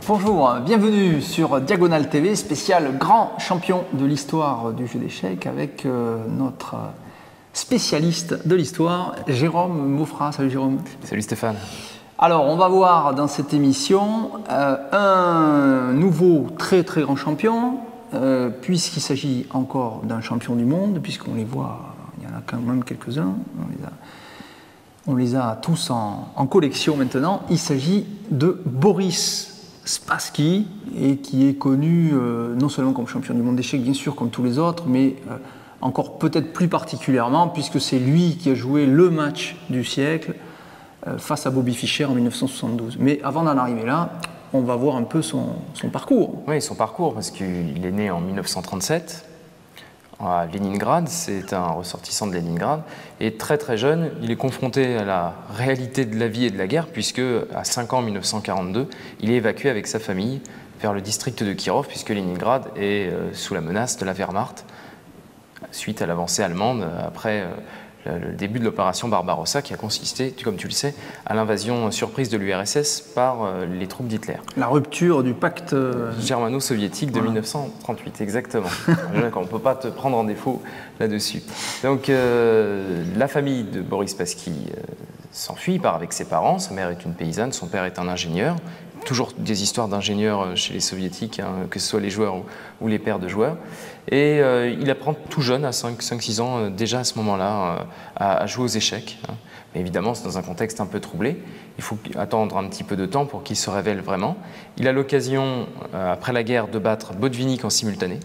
Bonjour, bienvenue sur Diagonale TV, spécial grand champion de l'histoire du jeu d'échecs avec notre spécialiste de l'histoire, Jérôme Mauffra. Salut Jérôme. Salut Stéphane. Alors, on va voir dans cette émission un nouveau très grand champion, puisqu'il s'agit encore d'un champion du monde, puisqu'on les voit, il y en a quand même quelques-uns, on les a tous en collection maintenant. Il s'agit de Boris Spassky, et qui est connu non seulement comme champion du monde d'échecs, bien sûr, comme tous les autres, mais encore peut-être plus particulièrement, puisque c'est lui qui a joué le match du siècle face à Bobby Fischer en 1972. Mais avant d'en arriver là, on va voir un peu son parcours. Oui, son parcours, parce qu'il est né en 1937 à Leningrad, c'est un ressortissant de Leningrad, et très jeune, il est confronté à la réalité de la vie et de la guerre, puisque à 5 ans, en 1942, il est évacué avec sa famille vers le district de Kirov, puisque Leningrad est sous la menace de la Wehrmacht, suite à l'avancée allemande après le début de l'opération Barbarossa, qui a consisté, comme tu le sais, à l'invasion surprise de l'URSS par les troupes d'Hitler. La rupture du pacte germano-soviétique de 1938, exactement. On ne peut pas te prendre en défaut là-dessus. Donc la famille de Boris Spassky s'enfuit, il part avec ses parents. Sa mère est une paysanne, son père est un ingénieur. Toujours des histoires d'ingénieurs chez les soviétiques, hein, que ce soit les joueurs ou les pères de joueurs. Et il apprend tout jeune, à 5-6 ans, déjà à ce moment-là, à jouer aux échecs. Hein. Mais évidemment, c'est dans un contexte un peu troublé. Il faut attendre un petit peu de temps pour qu'il se révèle vraiment. Il a l'occasion, après la guerre, de battre Botvinnik en simultané.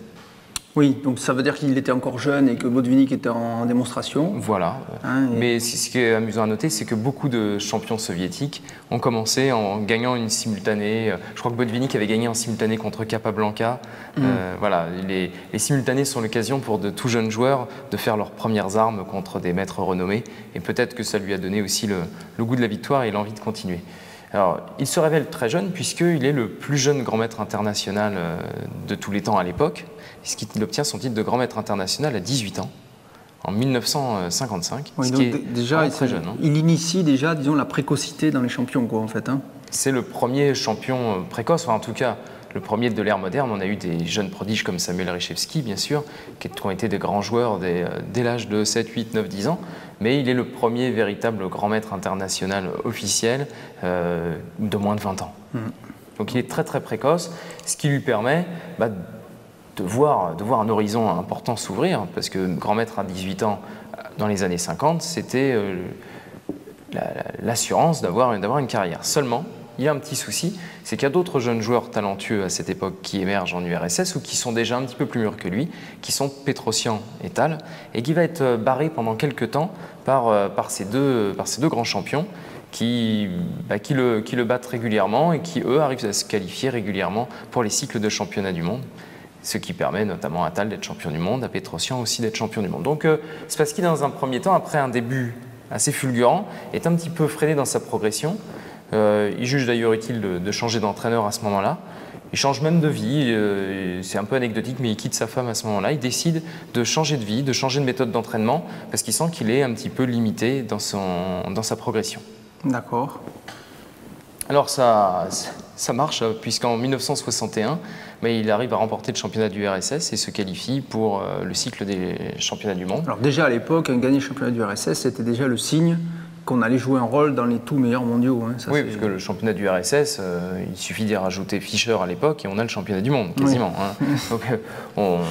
Oui, donc ça veut dire qu'il était encore jeune et que Botvinnik était en démonstration. Voilà. Hein, mais ce qui est amusant à noter, c'est que beaucoup de champions soviétiques ont commencé en gagnant une simultanée. Je crois que Botvinnik avait gagné en simultané contre Capablanca. Voilà, les simultanés sont l'occasion pour de tout jeunes joueurs de faire leurs premières armes contre des maîtres renommés. Et peut-être que ça lui a donné aussi le goût de la victoire et l'envie de continuer. Alors, il se révèle très jeune puisqu'il est le plus jeune grand maître international de tous les temps à l'époque, puisqu'il obtient son titre de grand maître international à 18 ans, en 1955, oui, ce donc qui est déjà, très jeune. Hein. Il initie déjà, disons, la précocité dans les champions, quoi, en fait. Hein. C'est le premier champion précoce, enfin, en tout cas, le premier de l'ère moderne. On a eu des jeunes prodiges comme Samuel Reshevsky, bien sûr, qui ont été des grands joueurs dès l'âge de 7, 8, 9, 10 ans. Mais il est le premier véritable grand maître international officiel de moins de 20 ans. Donc il est très précoce, ce qui lui permet de voir un horizon important s'ouvrir, parce que grand maître à 18 ans dans les années 50, c'était l'assurance d'avoir une carrière. Seulement, il y a un petit souci, c'est qu'il y a d'autres jeunes joueurs talentueux à cette époque qui émergent en URSS ou qui sont déjà un petit peu plus mûrs que lui, qui sont Petrosian et Tal, et qui va être barré pendant quelques temps par ces deux grands champions qui le battent régulièrement et qui, eux, arrivent à se qualifier régulièrement pour les cycles de championnat du monde. Ce qui permet notamment à Tal d'être champion du monde, à Petrosian aussi d'être champion du monde. Donc Spassky, dans un premier temps, après un début assez fulgurant, est un petit peu freiné dans sa progression. Il juge d'ailleurs utile de changer d'entraîneur à ce moment-là. Il change même de vie, c'est un peu anecdotique, mais il quitte sa femme à ce moment-là. Il décide de changer de vie, de changer de méthode d'entraînement, parce qu'il sent qu'il est un petit peu limité dans sa progression. D'accord. Alors ça marche, puisqu'en 1961, il arrive à remporter le championnat du RSS et se qualifie pour le cycle des championnats du monde. Alors déjà à l'époque, gagner le championnat du RSS, c'était déjà le signe qu'on allait jouer un rôle dans les tout meilleurs mondiaux. Hein. Ça, oui, parce que le championnat du RSS, il suffit d'y rajouter Fischer à l'époque et on a le championnat du monde, quasiment. Oui. Hein. Donc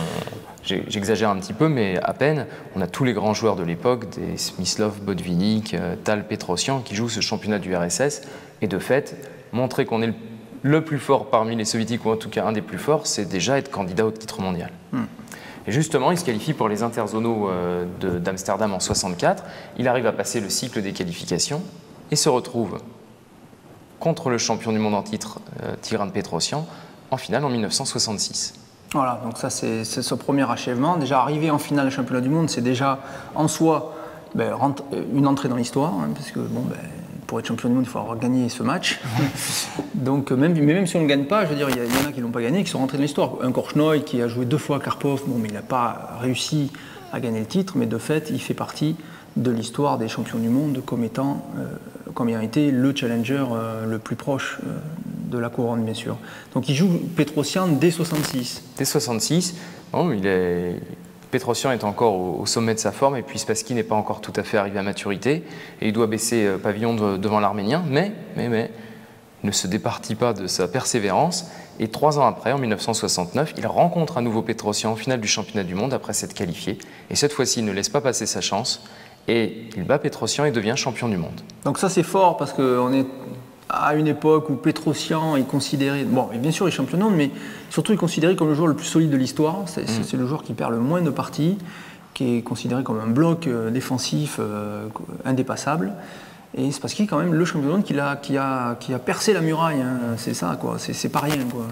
j'exagère un petit peu, mais à peine, on a tous les grands joueurs de l'époque, des Smyslov, Botvinnik, Tal, Petrosian, qui jouent ce championnat du RSS. Et de fait, montrer qu'on est le plus fort parmi les soviétiques, ou en tout cas un des plus forts, c'est déjà être candidat au titre mondial. Et justement, il se qualifie pour les interzonaux d'Amsterdam en 64. Il arrive à passer le cycle des qualifications et se retrouve contre le champion du monde en titre, Tigran Petrosian, en finale en 1966. Voilà, donc ça c'est son premier achèvement. Déjà arriver en finale du championnat du monde, c'est déjà en soi une entrée dans l'histoire, hein, parce que pour être champion du monde, il faut avoir gagné ce match. Donc, même si on ne le gagne pas, je veux dire, il y en a qui ne l'ont pas gagné, qui sont rentrés dans l'histoire. Un Korchnoi qui a joué 2 fois Karpov, mais il n'a pas réussi à gagner le titre, mais de fait, il fait partie de l'histoire des champions du monde comme ayant été le challenger le plus proche de la couronne, bien sûr. Donc il joue Petrosian dès 66. Dès 66, bon, Petrosian est encore au sommet de sa forme et puis Spassky n'est pas encore tout à fait arrivé à maturité et il doit baisser pavillon devant l'Arménien, mais ne se départit pas de sa persévérance et 3 ans après, en 1969, il rencontre à nouveau Petrosian en finale du championnat du monde après s'être qualifié et cette fois-ci il ne laisse pas passer sa chance et il bat Petrosian et devient champion du monde. Donc ça c'est fort parce qu'on est à une époque où Petrosian est considéré, bon, bien sûr il est champion du monde, mais surtout il est considéré comme le joueur le plus solide de l'histoire. C'est le joueur qui perd le moins de parties, qui est considéré comme un bloc défensif indépassable. Et c'est parce qu'il est quand même le champion du monde qui a percé la muraille. Hein. C'est ça, quoi. C'est pas rien, quoi.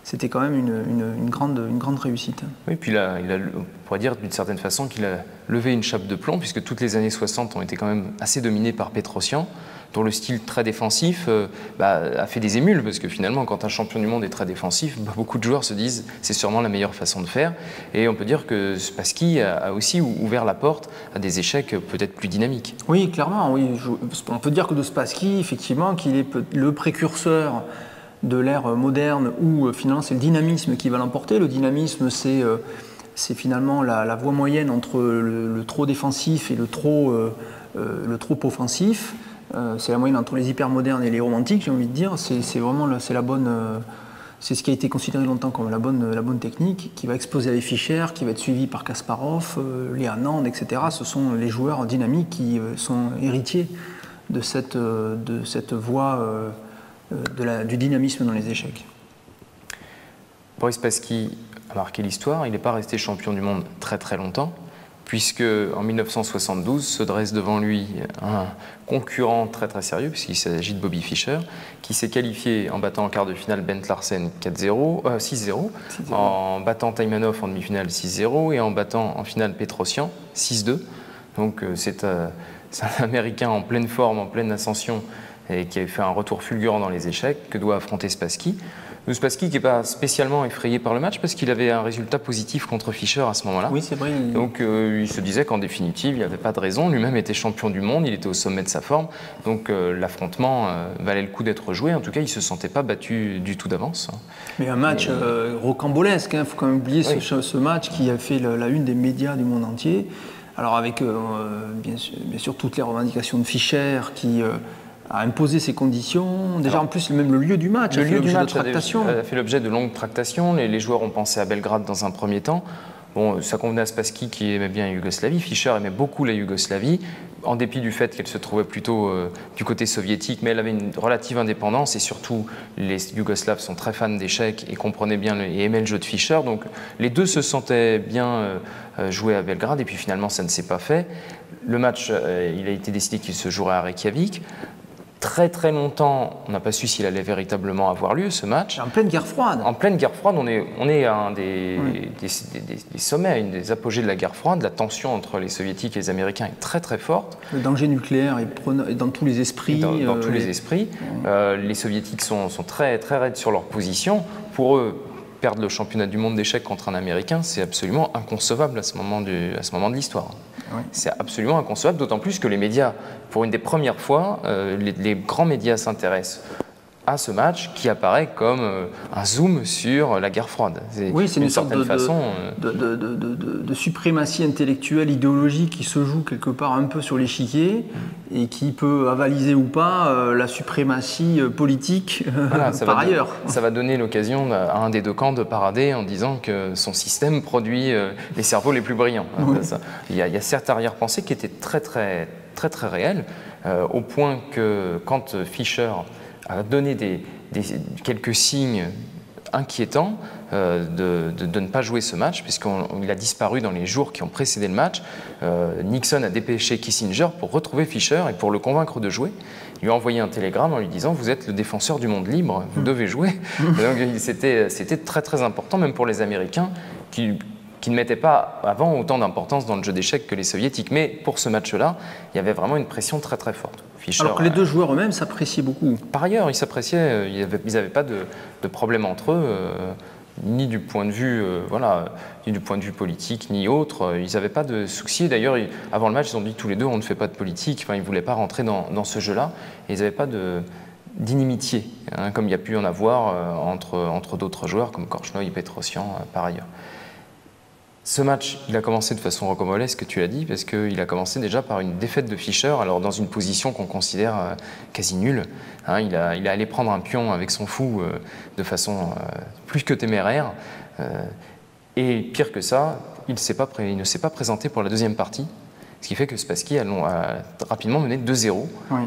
C'était quand même une grande réussite. Oui, puis on pourrait dire d'une certaine façon qu'il a levé une chape de plomb, puisque toutes les années 60 ont été quand même assez dominées par Petrosian, dont le style très défensif a fait des émules, parce que finalement, quand un champion du monde est très défensif, beaucoup de joueurs se disent c'est sûrement la meilleure façon de faire. Et on peut dire que Spassky a aussi ouvert la porte à des échecs peut-être plus dynamiques. Oui, clairement. Oui. On peut dire que de Spassky, effectivement, qu'il est le précurseur de l'ère moderne où finalement c'est le dynamisme qui va l'emporter. Le dynamisme, c'est finalement la voie moyenne entre le trop défensif et le trop offensif. C'est la moyenne entre les hypermodernes et les romantiques, j'ai envie de dire. C'est vraiment la bonne. C'est ce qui a été considéré longtemps comme la bonne technique, qui va exploser avec Fischer, qui va être suivi par Kasparov, les Anand, etc. Ce sont les joueurs dynamiques qui sont héritiers de cette voie du dynamisme dans les échecs. Boris Spassky a marqué l'histoire. Il n'est pas resté champion du monde très très longtemps, puisque en 1972 se dresse devant lui un concurrent très très sérieux, puisqu'il s'agit de Bobby Fischer, qui s'est qualifié en battant en quart de finale Bent Larsen 6-0, en battant Taimanov en demi-finale 6-0 et en battant en finale Petrosian 6-2. Donc c'est un Américain en pleine forme, en pleine ascension, et qui a fait un retour fulgurant dans les échecs que doit affronter Spassky. Spassky qui n'est pas spécialement effrayé par le match parce qu'il avait un résultat positif contre Fischer à ce moment-là. Oui, c'est vrai. Donc il se disait qu'en définitive, il n'y avait pas de raison. Lui-même était champion du monde, il était au sommet de sa forme. Donc l'affrontement valait le coup d'être joué. En tout cas, il ne se sentait pas battu du tout d'avance. Mais un match rocambolesque. Il faut quand même oublier ce match qui a fait la une des médias du monde entier. Alors avec bien sûr toutes les revendications de Fischer qui a imposé ses conditions. Déjà, en plus, même le lieu du match a fait l'objet de tractations. A fait l'objet de longues tractations. Les joueurs ont pensé à Belgrade dans un premier temps. Bon, ça convenait à Spassky qui aimait bien la Yougoslavie. Fischer aimait beaucoup la Yougoslavie, en dépit du fait qu'elle se trouvait plutôt du côté soviétique, mais elle avait une relative indépendance et surtout les Yougoslaves sont très fans d'échecs et comprenaient bien et aimaient le jeu de Fischer. Donc les deux se sentaient bien jouer à Belgrade et puis finalement ça ne s'est pas fait. Le match, il a été décidé qu'il se jouerait à Reykjavik. Très très longtemps, on n'a pas su s'il allait véritablement avoir lieu ce match. En pleine guerre froide. En pleine guerre froide, on est à un des sommets, une des apogées de la guerre froide. La tension entre les soviétiques et les américains est très très forte. Le danger nucléaire est dans tous les esprits. Dans tous les esprits. Les soviétiques sont très très raides sur leur position. Pour eux, perdre le championnat du monde d'échecs contre un Américain, c'est absolument inconcevable à ce moment de l'histoire. Oui. C'est absolument inconcevable, d'autant plus que les médias, pour une des premières fois, les grands médias s'intéressent à ce match qui apparaît comme un zoom sur la guerre froide. Oui, c'est une sorte de suprématie intellectuelle, idéologique qui se joue quelque part un peu sur l'échiquier et qui peut avaliser ou pas la suprématie politique par ailleurs. Ça va donner l'occasion à un des deux camps de parader en disant que son système produit les cerveaux les plus brillants. Oui. Il y a certes arrière-pensées qui étaient très très très très réelles, au point que quand Fischer a donné quelques signes inquiétants de ne pas jouer ce match, puisqu'il a disparu dans les jours qui ont précédé le match. Nixon a dépêché Kissinger pour retrouver Fischer et pour le convaincre de jouer. Il lui a envoyé un télégramme en lui disant « Vous êtes le défenseur du monde libre, vous devez jouer ». Donc c'était très très important, même pour les Américains, qui ne mettaient pas avant autant d'importance dans le jeu d'échecs que les soviétiques. Mais pour ce match-là, il y avait vraiment une pression très très forte. Fischer, alors que les deux joueurs eux-mêmes s'appréciaient beaucoup. Par ailleurs, ils s'appréciaient, ils n'avaient pas de problème entre eux, ni du point de vue ni du point de vue politique, ni autre. Ils n'avaient pas de soucis. D'ailleurs, avant le match, ils ont dit tous les deux, on ne fait pas de politique. Enfin, ils ne voulaient pas rentrer dans ce jeu-là. Et ils n'avaient pas d'inimitié, hein, comme il y a pu en avoir entre d'autres joueurs comme Korchnoi et Petrosyan par ailleurs. Ce match, il a commencé de façon rocambolesque, tu l'as dit, parce qu'il a commencé déjà par une défaite de Fischer, alors dans une position qu'on considère quasi nulle. Hein, il est allé prendre un pion avec son fou de façon plus que téméraire. Et pire que ça, il ne s'est pas présenté pour la deuxième partie, ce qui fait que Spassky a rapidement mené 2-0, oui.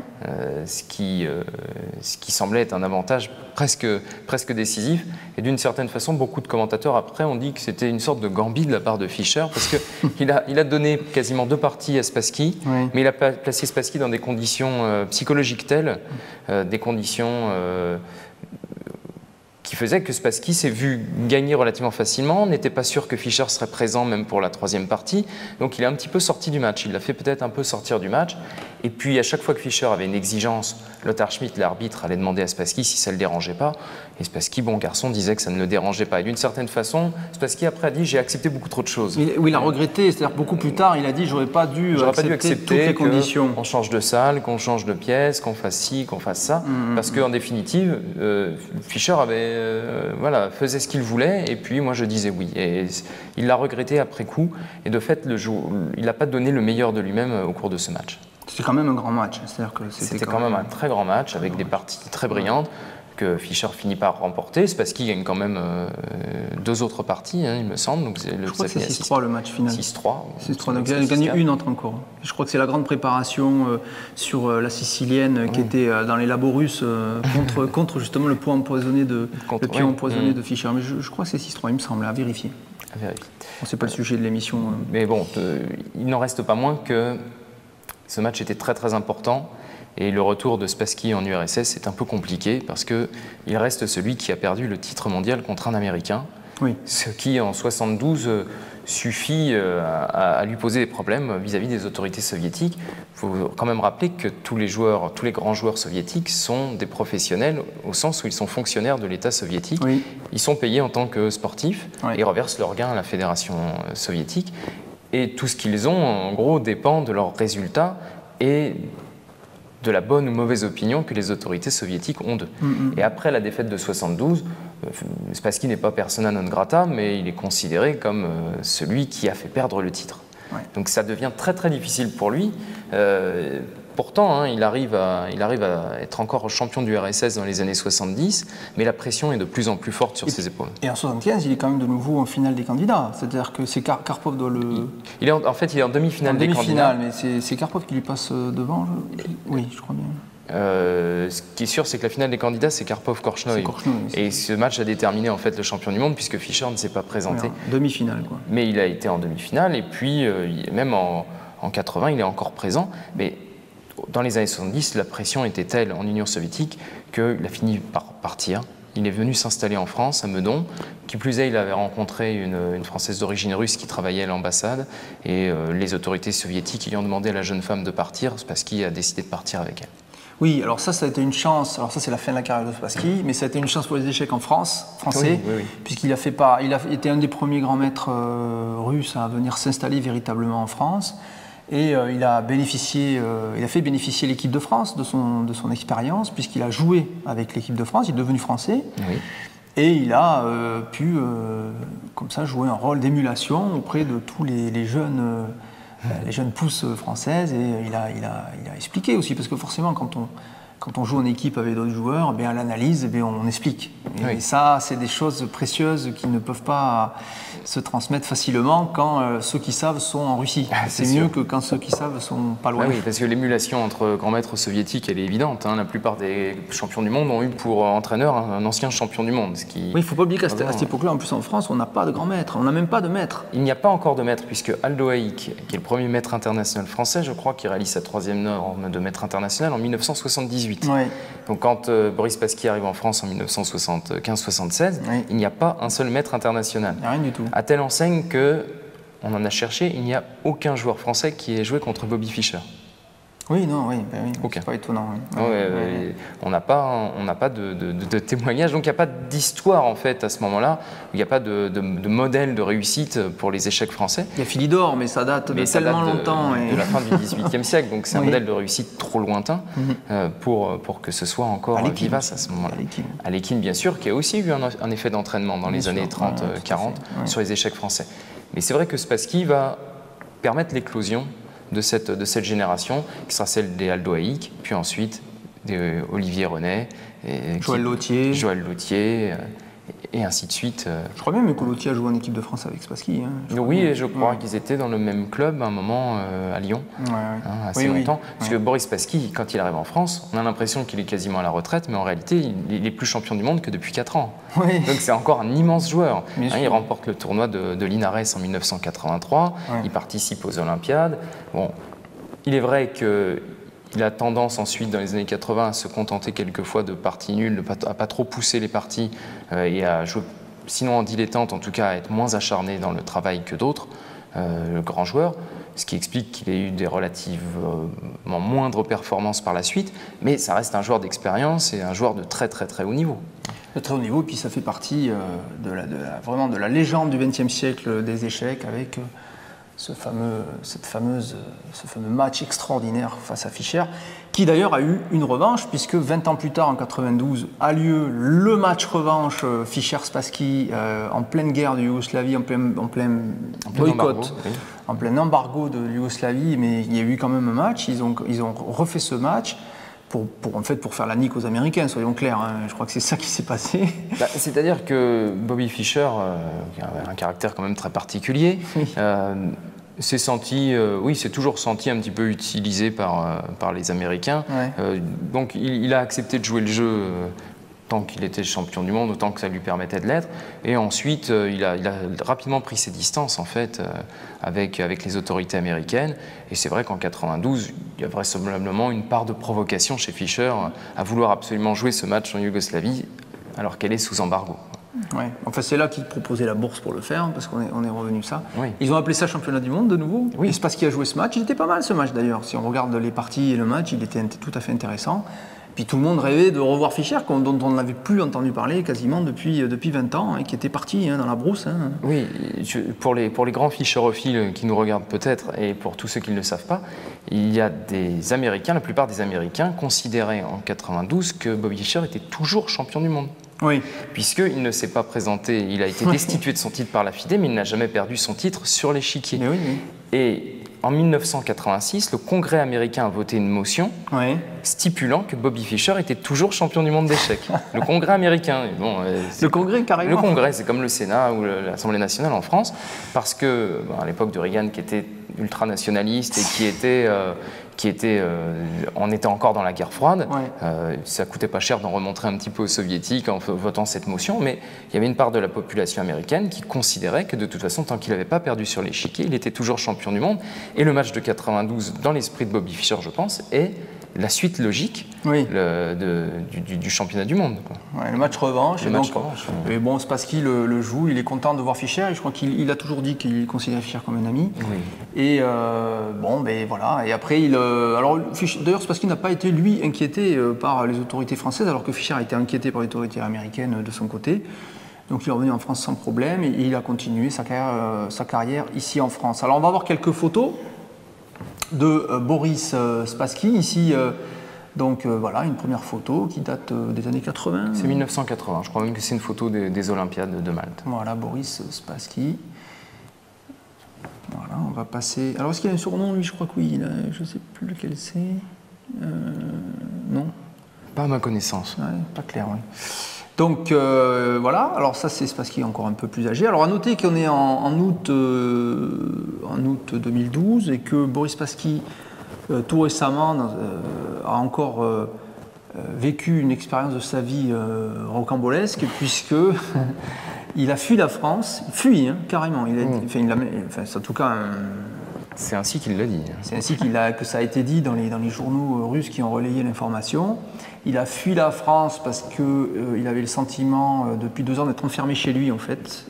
Ce qui semblait être un avantage presque décisif. Et d'une certaine façon, beaucoup de commentateurs après ont dit que c'était une sorte de gambit de la part de Fischer, parce qu'il a donné quasiment 2 parties à Spassky, oui. Mais il a placé Spassky dans des conditions psychologiques telles, des conditions qui faisait que Spassky s'est vu gagner relativement facilement, n'était pas sûr que Fischer serait présent même pour la 3e partie, donc il est un petit peu sorti du match, il l'a fait peut-être un peu sortir du match, et puis à chaque fois que Fischer avait une exigence, Lothar Schmitt, l'arbitre, allait demander à Spassky si ça ne le dérangeait pas, et Spassky, bon garçon, disait que ça ne le dérangeait pas, et d'une certaine façon, Spassky après a dit « j'ai accepté beaucoup trop de choses ». Oui, il a regretté, c'est-à-dire beaucoup plus tard, il a dit « j'aurais pas dû accepter toutes les conditions ». On change de salle, qu'on change de pièce, qu'on fasse ci, qu'on fasse ça, parce qu'en définitive, Fischer avait faisait ce qu'il voulait, et puis moi je disais oui. Et il l'a regretté après coup, et de fait, il n'a pas donné le meilleur de lui-même au cours de ce match. C'était quand même un grand match. C'était quand même un très grand match, avec des parties très brillantes, que Fischer finit par remporter. Spassky gagne quand même 2 autres parties, hein, il me semble. Donc je crois que c'est 6-3 le match final. 6-3. Donc il a gagné une autre encore. Je crois que c'est la grande préparation sur la sicilienne qui était dans les labos russes contre justement le pion empoisonné de Fischer. Mais je crois que c'est 6-3, il me semble, à vérifier. C'est pas le sujet de l'émission. Mais bon, il n'en reste pas moins que ce match était très très important. Et le retour de Spassky en URSS est un peu compliqué parce qu'il reste celui qui a perdu le titre mondial contre un Américain, oui. Ce qui en 1972 suffit à lui poser des problèmes vis-à-vis des autorités soviétiques. Il faut quand même rappeler que tous les grands joueurs soviétiques sont des professionnels au sens où ils sont fonctionnaires de l'État soviétique. Oui. Ils sont payés en tant que sportifs et reversent leurs gains à la Fédération soviétique. Et tout ce qu'ils ont, en gros, dépend de leurs résultats et de la bonne ou mauvaise opinion que les autorités soviétiques ont d'eux. Et après la défaite de 1972, Spassky n'est pas persona non grata, mais il est considéré comme celui qui a fait perdre le titre. Ouais. Donc ça devient très très difficile pour lui. Pourtant, hein, il arrive à être encore champion du RSS dans les années 70, mais la pression est de plus en plus forte sur ses épaules. Et en 75, il est quand même de nouveau en finale des candidats. C'est-à-dire que c'est Karpov doit le... En fait, il est en demi-finale des candidats. Mais c'est Karpov qui lui passe devant. Oui, je crois bien. Ce qui est sûr, c'est que la finale des candidats, c'est Karpov-Korchnoi. Et ce match a déterminé en fait le champion du monde, puisque Fischer ne s'est pas présenté. Oui, demi-finale, quoi. Mais il a été en demi-finale, et puis même en 80, il est encore présent. Mais dans les années 70, la pression était telle en Union soviétique qu'il a fini par partir. Il est venu s'installer en France, à Meudon. Qui plus est, il avait rencontré une Française d'origine russe qui travaillait à l'ambassade. Et les autorités soviétiques lui ont demandé à la jeune femme de partir, parce qu'il a décidé de partir avec elle. Oui, alors ça a été une chance. Alors ça, c'est la fin de la carrière de Spassky, mais ça a été une chance pour les échecs en français, oui. Puisqu'il il a été un des premiers grands maîtres russes à venir s'installer véritablement en France. Et il a fait bénéficier l'équipe de France de son expérience, puisqu'il a joué avec l'équipe de France, il est devenu français. Oui. Et il a pu, comme ça, jouer un rôle d'émulation auprès de tous les jeunes pousses françaises. Et il a expliqué aussi, parce que forcément, quand on joue en équipe avec d'autres joueurs, à l'analyse, on explique. Et ça, c'est des choses précieuses qui ne peuvent pas se transmettre facilement quand ceux qui savent sont en Russie. C'est mieux que quand ceux qui savve sont pas loin. Oui, parce que l'émulation entre grands maîtres soviétiques, elle est évidente. Hein. La plupart des champions du monde ont eu pour entraîneur un ancien champion du monde. Oui, il ne faut pas oublier qu'à cette époque-là, en plus en France, on n'a pas de grand maître. On n'a même pas de maître. Il n'y a pas encore de maître, puisque Aldo Haig, qui est le premier maître international français, je crois, qui réalise sa 3e norme de maître international en 1978. Oui. Donc quand Boris Spassky arrive en France en 1975-76, il n'y a pas un seul maître international. Rien du tout. À telle enseigne que, on en a cherché, il n'y a aucun joueur français qui ait joué contre Bobby Fischer. Oui, non, oui, ben oui, Aucun. c'est pas étonnant. Oui. On n'a pas de témoignage, donc il n'y a pas d'histoire en fait à ce moment-là, il n'y a pas de modèle de réussite pour les échecs français. Il y a Philidor, mais ça date de tellement longtemps. De la fin du XVIIIe siècle, donc c'est un modèle de réussite trop lointain pour que ce soit encore vivace à ce moment-là. Alekhine, bien sûr, qui a aussi eu un effet d'entraînement dans les années 30-40 sur les échecs français. Mais c'est vrai que Spassky va permettre l'éclosion de cette génération, qui sera celle des Aldo Haïk, puis ensuite Olivier Renet, Joël Lautier, et ainsi de suite. Je crois même que Lautier a joué en équipe de France avec Spassky. Oui, et je crois qu'ils étaient dans le même club à un moment à Lyon, assez longtemps. Parce que Boris Spassky, quand il arrive en France, on a l'impression qu'il est quasiment à la retraite, mais en réalité, il est plus champion du monde que depuis 4 ans. Oui. Donc c'est encore un immense joueur. Il remporte le tournoi de Linares en 1983, il participe aux Olympiades. Bon, il est vrai qu'il a tendance ensuite, dans les années 80, à se contenter quelquefois de parties nulles, à pas trop pousser les parties et à jouer, sinon en dilettante, en tout cas à être moins acharné dans le travail que d'autres, le grand joueur, ce qui explique qu'il ait eu des relativement moindres performances par la suite, mais ça reste un joueur d'expérience et un joueur de très très très haut niveau. De très haut niveau, et puis ça fait partie vraiment de la légende du XXe siècle des échecs avec ce fameux match extraordinaire face à Fischer, qui d'ailleurs a eu une revanche, puisque 20 ans plus tard, en 92, a lieu le match revanche Fischer-Spassky en pleine guerre de Yougoslavie, en plein boycott, en plein embargo de Yougoslavie, mais il y a eu quand même un match, ils ont refait ce match, pour faire la nique aux Américains, soyons clairs, je crois que c'est ça qui s'est passé. C'est-à-dire que Bobby Fischer, qui a un caractère quand même très particulier, s'est toujours senti un petit peu utilisé par les Américains. Donc il a accepté de jouer le jeu tant qu'il était champion du monde, autant que ça lui permettait de l'être. Et ensuite, il a rapidement pris ses distances en fait avec les autorités américaines. Et c'est vrai qu'en 92, il y a vraisemblablement une part de provocation chez Fischer à vouloir absolument jouer ce match en Yougoslavie alors qu'elle est sous embargo. Ouais. Enfin, c'est là qu'ils proposaient la bourse pour le faire, parce qu'on est revenu ça. Ils ont appelé ça championnat du monde de nouveau. Et c'est parce qu'il a joué ce match. Il était pas mal ce match d'ailleurs. Si on regarde les parties et le match, il était tout à fait intéressant. Puis tout le monde rêvait de revoir Fischer, dont on n'avait plus entendu parler quasiment depuis 20 ans, qui était parti dans la brousse. Oui, pour les grands fischerophiles qui nous regardent peut-être, et pour tous ceux qui ne le savent pas, il y a des Américains, la plupart des Américains, considéraient en 92 que Bobby Fischer était toujours champion du monde. Oui. Puisqu'il ne s'est pas présenté, il a été destitué de son titre par la FIDE, mais il n'a jamais perdu son titre sur l'échiquier. Et en 1986, le Congrès américain a voté une motion stipulant que Bobby Fischer était toujours champion du monde d'échecs. Le Congrès américain. Le Congrès, carrément. Le Congrès, c'est comme le Sénat ou l'Assemblée nationale en France, parce que à l'époque de Reagan, qui était ultranationaliste et on était encore dans la guerre froide. Ça coûtait pas cher d'en remontrer un petit peu aux soviétiques en votant cette motion, mais il y avait une part de la population américaine qui considérait que de toute façon, tant qu'il n'avait pas perdu sur l'échiquier, il était toujours champion du monde. Et le match de 92, dans l'esprit de Bobby Fischer, je pense, est la suite logique du championnat du monde. Le match revanche. Et bon, Spassky le joue, il est content de voir Fischer, et je crois qu'il a toujours dit qu'il considérait Fischer comme un ami. Et voilà. Et après, d'ailleurs, Spassky n'a pas été, lui, inquiété par les autorités françaises, alors que Fischer a été inquiété par les autorités américaines de son côté. Donc il est revenu en France sans problème, et il a continué sa carrière ici en France. Alors on va voir quelques photos de Boris Spassky, ici, voilà, une première photo qui date des années 80. C'est 1980, je crois même que c'est une photo des Olympiades de Malte. Voilà, Boris Spassky. Voilà, on va passer... Alors, est-ce qu'il y a un surnom, lui? Je crois que oui, je ne sais plus lequel c'est. Non. Pas à ma connaissance. Pas clair, oui. Donc voilà, alors ça c'est Spassky encore un peu plus âgé. Alors à noter qu'on est en août 2012 et que Boris Spassky, tout récemment, a encore vécu une expérience de sa vie rocambolesque, puisque il a fui la France, carrément. En tout cas, C'est ainsi qu'il l'a dit. C'est ainsi que ça a été dit dans les journaux russes qui ont relayé l'information. Il a fui la France parce qu'il avait le sentiment depuis 2 ans d'être enfermé chez lui, en fait.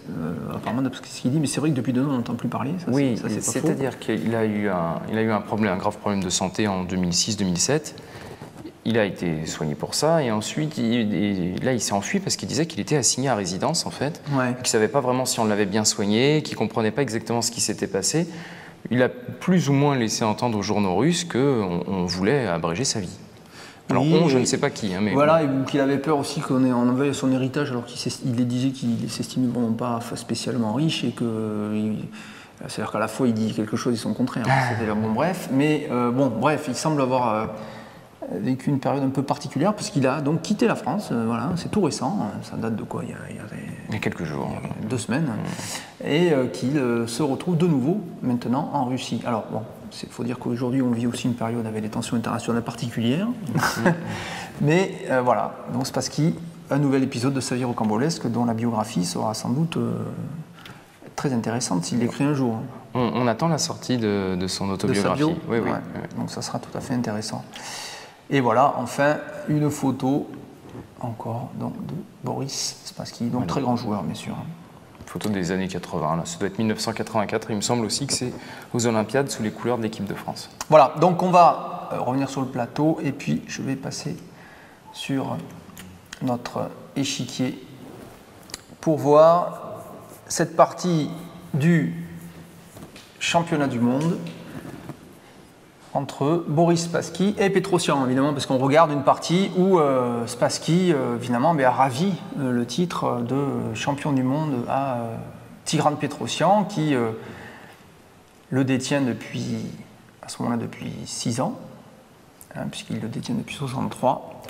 Apparemment, d'après ce qu'il dit, mais c'est vrai que depuis 2 ans, on n'entend plus parler. Ça, oui, c'est-à-dire qu'il a eu un grave problème de santé en 2006-2007. Il a été soigné pour ça et ensuite, il s'est enfui parce qu'il disait qu'il était assigné à résidence, en fait. Ouais. Qu'il ne savait pas vraiment si on l'avait bien soigné, qu'il ne comprenait pas exactement ce qui s'était passé. Il a plus ou moins laissé entendre aux journaux russes qu'on voulait abréger sa vie. Alors oui, je ne sais pas qui. Hein, mais voilà, et qu'il avait peur aussi qu'on en veuille son héritage, alors qu'il disait qu'il s'estimait vraiment pas spécialement riche et que... C'est-à-dire qu'à la fois il dit quelque chose et son contraire. Bon, bref, mais il semble avoir vécu une période un peu particulière parce qu'il a donc quitté la France. Voilà, c'est tout récent. Ça date de quoi? Il y a quelques jours. Il y a 2 semaines. Et qu'il se retrouve de nouveau maintenant en Russie. Alors bon, il faut dire qu'aujourd'hui on vit aussi une période avec des tensions internationales particulières. Mais voilà, donc Spassky, un nouvel épisode de sa vie rocambolesque dont la biographie sera sans doute très intéressante s'il l'écrit un jour. On attend la sortie de son autobiographie. De sa bio, oui. Ouais. Donc ça sera tout à fait intéressant. Et voilà, enfin, une photo encore donc, de Boris Spassky, donc voilà. Très grand joueur, bien sûr. Photo des années 80, là. Ça doit être 1984, il me semble aussi que c'est aux Olympiades sous les couleurs de l'équipe de France. Voilà, donc on va revenir sur le plateau et puis je vais passer sur notre échiquier pour voir cette partie du championnat du monde entre Boris Spassky et Petrosian, évidemment, parce qu'on regarde une partie où Spassky, évidemment, a ravi le titre de champion du monde à Tigran Petrosian, qui le détient à ce moment-là depuis 6 ans, puisqu'il le détient depuis 63.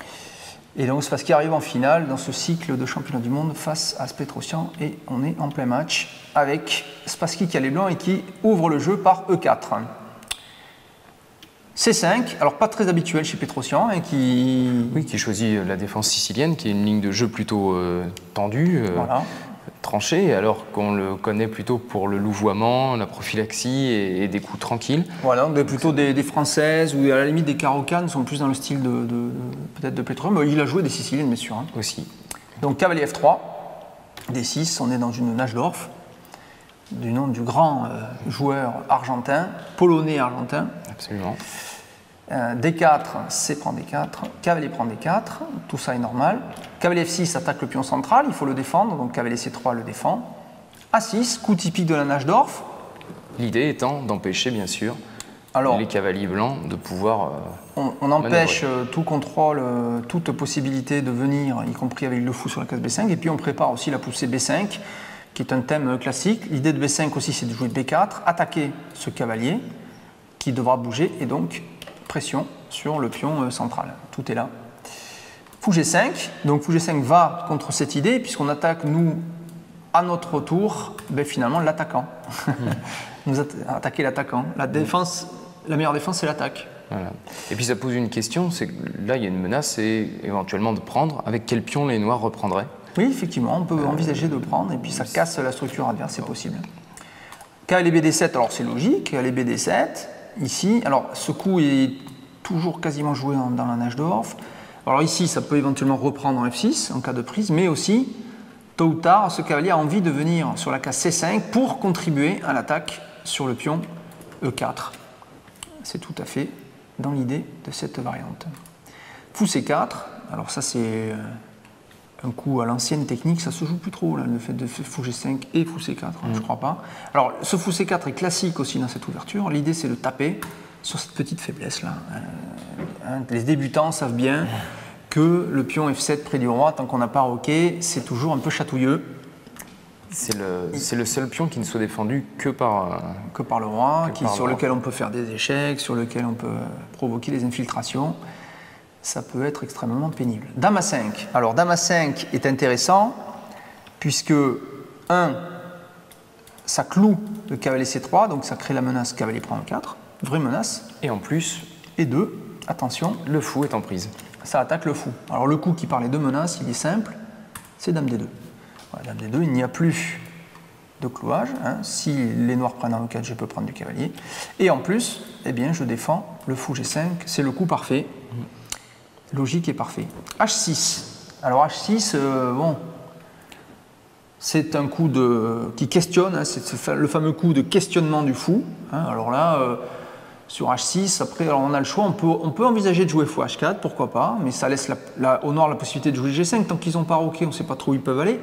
Et donc Spassky arrive en finale dans ce cycle de championnat du monde face à Petrosian, et on est en plein match avec Spassky qui a les blancs et qui ouvre le jeu par E4. C5, alors pas très habituel chez Petrosian et qui choisit la défense sicilienne, qui est une ligne de jeu plutôt tendue, voilà. Tranchée, alors qu'on le connaît plutôt pour le louvoiement, la prophylaxie et des coups tranquilles. Voilà, donc plutôt des françaises ou à la limite des Caro-Can sont plus dans le style peut-être de Petrosian, mais il a joué des siciliennes bien sûr. Aussi. Donc cavalier F3, D6, on est dans une Najdorf, du nom du grand joueur argentin, polonais argentin. Absolument. D4, C prend D4, cavalier prend D4, tout ça est normal. Cavalier F6 attaque le pion central, il faut le défendre, donc cavalier C3 le défend. A6, coup typique de la Najdorf. L'idée étant d'empêcher bien sûr les cavaliers blancs de pouvoir on empêche tout contrôle, toute possibilité de venir, y compris avec le fou sur la case B5, et puis on prépare aussi la poussée B5, qui est un thème classique. L'idée de B5 aussi, c'est de jouer B4, attaquer ce cavalier, qui devra bouger, et donc pression sur le pion central. Tout est là. Fou G5, donc Fou G5 va contre cette idée, puisqu'on attaque, nous, à notre tour, finalement, l'attaquant. Nous attaquer l'attaquant. La meilleure défense, c'est l'attaque. Voilà. Et puis ça pose une question, c'est que là, il y a une menace, c'est éventuellement de prendre, avec quel pion les noirs reprendraient? Oui, effectivement, on peut envisager de prendre, et puis ça casse la structure adverse, c'est possible. Cavalier BD7, alors c'est logique, cavalier BD7, ici, alors ce coup est toujours quasiment joué dans la Najdorf. Alors ici, ça peut éventuellement reprendre en F6 en cas de prise, mais aussi, tôt ou tard, ce cavalier a envie de venir sur la case C5 pour contribuer à l'attaque sur le pion E4. C'est tout à fait dans l'idée de cette variante. Fou C4, alors ça c'est un coup à l'ancienne technique, ça se joue plus trop, là, le fait de Fou G5 et Fou C4, je crois pas. Alors ce Fou C4 est classique aussi dans cette ouverture, l'idée c'est de taper sur cette petite faiblesse là. Les débutants savent bien que le pion F7 près du roi, tant qu'on n'a pas roqué, c'est toujours un peu chatouilleux. C'est le seul pion qui ne soit défendu que par le roi, sur lequel on peut faire des échecs, sur lequel on peut provoquer des infiltrations. Ça peut être extrêmement pénible. Dame à 5. Alors, Dame à 5 est intéressant, puisque, ça cloue le cavalier C3, donc ça crée la menace cavalier prend E4, vraie menace. Et en plus, et 2, attention, le fou est en prise. Ça attaque le fou. Alors, le coup qui parlait de menace, il est simple, c'est Dame D2. Voilà, Dame D2, il n'y a plus de clouage. Hein. Si les noirs prennent en E4, je peux prendre du cavalier. Et en plus, eh bien, je défends le fou G5. C'est le coup parfait. Logique et parfait. H6. Alors H6, bon, c'est un coup qui questionne. Hein, c'est le fameux coup de questionnement du fou. Hein. Alors là, sur H6, après, alors on a le choix. On peut envisager de jouer fou H4, pourquoi pas. Mais ça laisse au noir la possibilité de jouer G5. Tant qu'ils n'ont pas roqué, on ne sait pas trop où ils peuvent aller.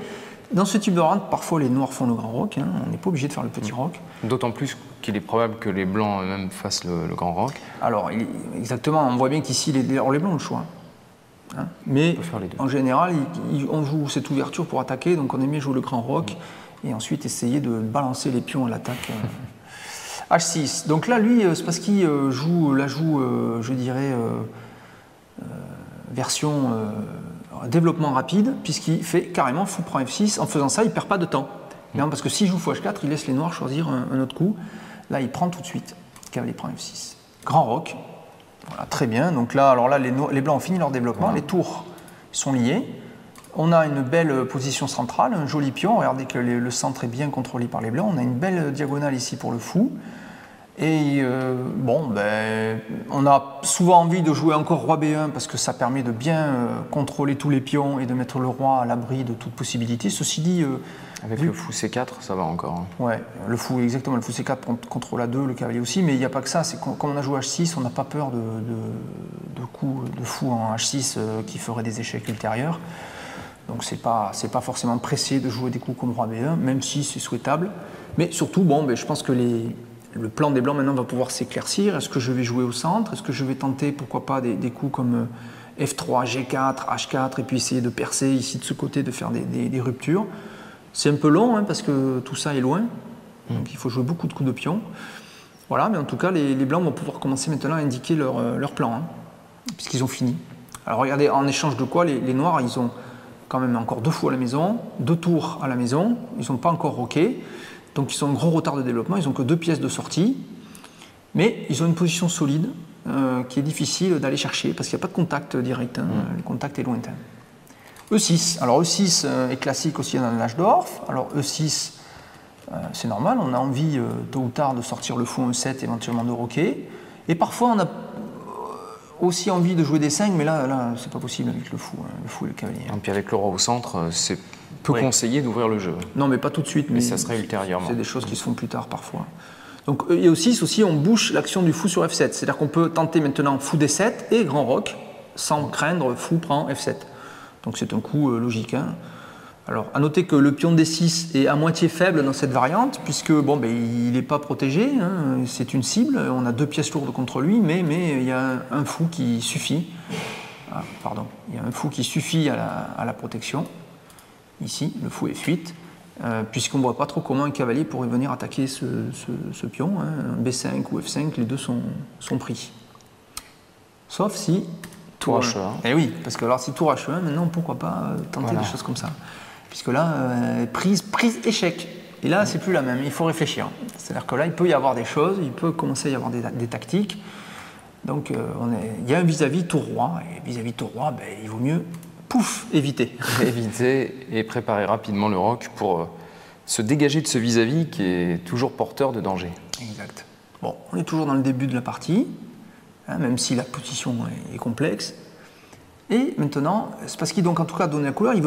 Dans ce type de round, parfois les noirs font le grand roc, hein, on n'est pas obligé de faire le petit roc. D'autant plus qu'il est probable que les blancs eux-mêmes fassent le grand roc. Alors, exactement, on voit bien qu'ici, les blancs ont le choix. Hein. Mais en général, on joue cette ouverture pour attaquer, donc on aime bien jouer le grand roc et ensuite essayer de balancer les pions à l'attaque. H6, donc là, lui, c'est parce qu'il joue, je dirais, version développement rapide, puisqu'il fait carrément fou prend F6. En faisant ça, il ne perd pas de temps. Non, parce que s'il joue fou H4, il laisse les noirs choisir un autre coup. Là, il prend tout de suite. Cavalier prend F6. Grand roc. Voilà, très bien. Donc là, alors là, les blancs ont fini leur développement. Voilà. Les tours sont liés. On a une belle position centrale, un joli pion. Regardez que le centre est bien contrôlé par les blancs. On a une belle diagonale ici pour le fou. Et bon, ben, on a souvent envie de jouer encore roi B1 parce que ça permet de bien contrôler tous les pions et de mettre le roi à l'abri de toute possibilité. Ceci dit... avec le fou C4, ça va encore. Hein. Ouais, le fou, exactement, le fou C4 contrôle A2, le cavalier aussi, mais il n'y a pas que ça. C'est comme on a joué H6, on n'a pas peur de coups de fou en H6 qui feraient des échecs ultérieurs. Donc c'est pas forcément pressé de jouer des coups comme roi B1, même si c'est souhaitable. Mais surtout, bon, ben, je pense que le plan des blancs maintenant va pouvoir s'éclaircir. Est-ce que je vais jouer au centre? Est-ce que je vais tenter, pourquoi pas, des coups comme F3, G4, H4, et puis essayer de percer ici de ce côté, de faire des ruptures? C'est un peu long, hein, parce que tout ça est loin. Donc il faut jouer beaucoup de coups de pion. Voilà, mais en tout cas, les blancs vont pouvoir commencer maintenant à indiquer leur plan, hein, puisqu'ils ont fini. Alors regardez, en échange de quoi, les noirs, ils ont quand même encore 2 fous à la maison, 2 tours à la maison, ils n'ont pas encore roqué. Donc ils ont un gros retard de développement, ils n'ont que 2 pièces de sortie, mais ils ont une position solide qui est difficile d'aller chercher parce qu'il n'y a pas de contact direct, hein, le contact est lointain. E6, alors E6 est classique aussi dans l'âge d'or. Alors E6, c'est normal, on a envie tôt ou tard de sortir le fou en E7, éventuellement de roquer, et parfois on a aussi envie de jouer des 5, mais là c'est pas possible avec le fou et le cavalier. Et puis avec le roi au centre, c'est peu conseillé d'ouvrir le jeu. Non, mais pas tout de suite. Mais ça serait ultérieurement. C'est des choses qui se font plus tard parfois. Donc et aussi on bouche l'action du fou sur F7. C'est-à-dire qu'on peut tenter maintenant fou D7 et grand roc sans craindre fou prend F7. Donc c'est un coup logique. Hein. Alors à noter que le pion D6 est à moitié faible dans cette variante puisque bon, ben, il n'est pas protégé. Hein. C'est une cible. On a 2 pièces lourdes contre lui, mais il y a un fou qui suffit. Ah, pardon. Il y a un fou qui suffit à la protection. Ici, le fou F8, puisqu'on ne voit pas trop comment un cavalier pourrait venir attaquer ce pion. Hein. B5 ou F5, les deux sont pris. Sauf si... Tour H1. Eh oui, parce que alors si tour H1, maintenant pourquoi pas tenter des choses comme ça. Puisque là, prise, échec. Et là, c'est plus la même, il faut réfléchir. C'est-à-dire que là, il peut y avoir des choses, il peut commencer à y avoir des tactiques. Donc, il y a un vis-à-vis tour roi, et vis-à-vis tour roi, ben, il vaut mieux... Pouf, éviter. Éviter et préparer rapidement le roc pour se dégager de ce vis-à-vis qui est toujours porteur de danger. Exact. Bon, on est toujours dans le début de la partie, hein, même si la position est complexe. Et maintenant, c'est parce qu'il donc en tout cas donné la couleur, il